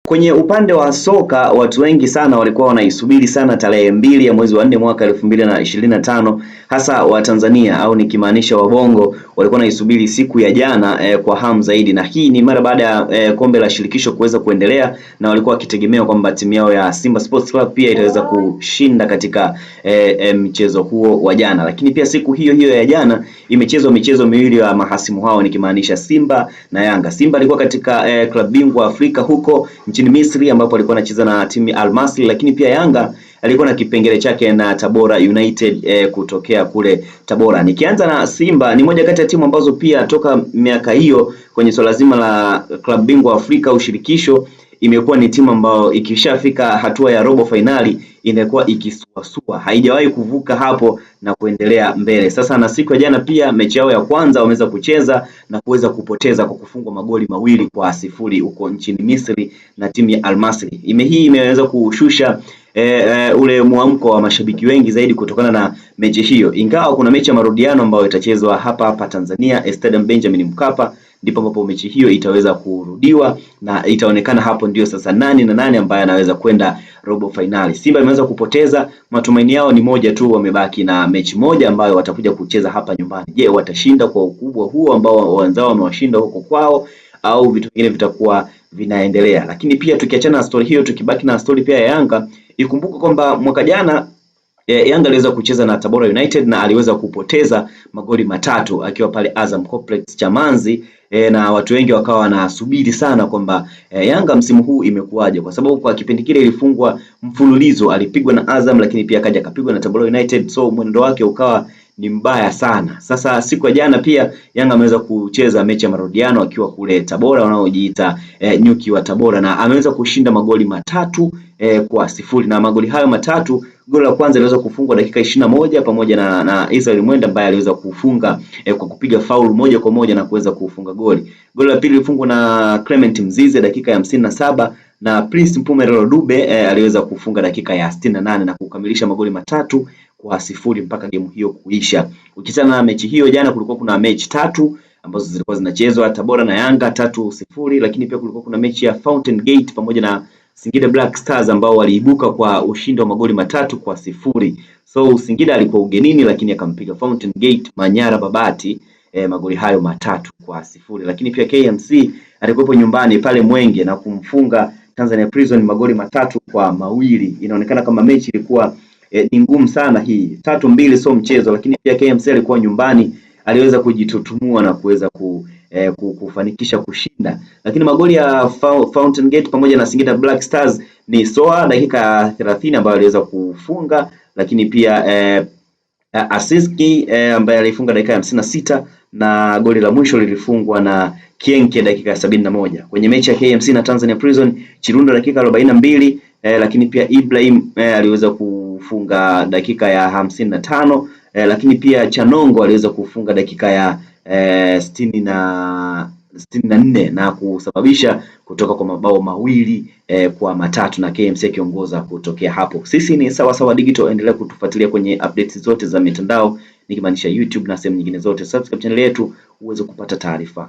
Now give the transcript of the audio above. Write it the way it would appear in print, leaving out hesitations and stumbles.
Kwenye upande wa soka watu wengi sana walikuwa wanaisubiri sana tarehe 2 ya mwezi wa 4 mwaka 2025, hasa wa Tanzania au nikimaanisha wabongo walikuwa wanaisubiri siku ya jana kwa hamu zaidi, na hii ni mara baada ya kombe la shirikisho kuweza kuendelea, na walikuwa wakitegemea kwamba timu yao ya Simba Sports Club pia itaweza kushinda katika mchezo huo wa jana. Lakini pia siku hiyo hiyo ya jana imechezwa michezo miwili ya mahasimu hao nikimaanisha Simba na Yanga. Simba alikuwa katika klabu bingwa Afrika huko nchini Misri ambapo alikuwa anacheza na timu Al Masry, lakini pia Yanga alikuwa na kipengele chake na Tabora United kutokea kule Tabora. Nikianza na Simba, ni moja kati ya timu ambazo pia toka miaka hiyo kwenye swala zima la klabu bingwa Afrika ushirikisho imekuwa ni timu ambayo ikishafika hatua ya robo finali inakuwa ikisuasua, haijawahi kuvuka hapo na kuendelea mbele. Sasa na siku ya jana pia mechi yao ya kwanza wameweza kucheza na kuweza kupoteza kwa kufungwa magoli 2-0 huko nchini Misri na timu ya Al Masry. Hii imeweza kushusha ule muamko wa mashabiki wengi zaidi kutokana na mechi hiyo, ingawa kuna mechi ya marudiano ambayo itachezwa hapa Tanzania Stadium Benjamin Mkapa, ndipo ambapo mechi hiyo itaweza kurudiwa na itaonekana hapo ndio sasa nani na nani ambaye anaweza kwenda robo finali. Simba imeweza kupoteza, matumaini yao ni moja tu, wamebaki na mechi moja ambayo watakuja kucheza hapa nyumbani. Je, watashinda kwa ukubwa huo ambao wenzao wamewashinda huko kwao au vitu vingine vitakuwa vinaendelea? Lakini pia tukiachana na story hiyo, tukibaki na story pia ya Yanga, ikumbuke kwamba mwaka jana Yanga aliweza kucheza na Tabora United na aliweza kupoteza magoli 3 akiwa pale Azam Complex Chamazi, na watu wengi wakawa wanasubiri sana kwamba Yanga msimu huu imekuwaje, kwa sababu kwa kipindi kile ilifungwa mfululizo, alipigwa na Azam lakini pia akaja akapigwa na Tabora United, so mwendo wake ukawa ni mbaya sana. Sasa siku ya jana pia Yanga ameweza kucheza mechi ya marudiano akiwa kule Tabora wanaojiita nyuki wa Tabora, na ameweza kushinda magoli 3-0, na magoli hayo 3, goli la kwanza liweza kufungwa dakika 21 pamoja na Israel Mwenda ambaye aliweza kufunga kwa kupiga faulu moja kwa moja na kuweza kufunga goli. Goli la pili lilifungwa na Clement Mzize dakika ya 57 na Prince Mpumelelo Dube aliweza kufunga dakika ya 68 na kukamilisha magoli 3-0 mpaka game hiyo kuisha. Ukitana na mechi hiyo jana, kulikuwa kuna mechi 3 ambazo zilikuwa zinachezwa, Tabora na Yanga 3-0, lakini pia kulikuwa kuna mechi ya Fountain Gate pamoja na Singida Black Stars ambao waliibuka kwa ushindi wa magoli 3-0. So Singida alikuwa ugenini lakini akampiga Fountain Gate Manyara Babati magoli hayo 3-0. Lakini pia KMC alikuwa nyumbani pale Mwenge na kumfunga Tanzania Prison magoli 3-2. Inaonekana kama mechi ilikuwa ni ngumu sana hii. 3-2 sio mchezo, lakini pia KMC alikuwa nyumbani, aliweza kujitutumua na kuweza kufanikisha kushinda. Lakini magoli ya Fountain Gate pamoja na Singida Black Stars ni Soa dakika 30 ambayo aliweza kufunga, lakini pia Asiski ambaye alifunga dakika ya 56, na goli la mwisho lilifungwa na Kienke dakika ya 71. Kwenye mechi ya KMC na Tanzania Prison, Chirundo dakika 42, lakini pia Ibrahim aliweza kufunga dakika ya 55, lakini pia Chanongo aliweza kufunga dakika ya 64 na kusababisha kutoka kwa mabao 2-3 na KMC akiongoza kutokea hapo. Sisi ni Sawasawa Digital, endelea kutufuatilia kwenye updates zote za mitandao nikimaanisha YouTube na sehemu nyingine zote. Subscribe channel yetu uweze kupata taarifa.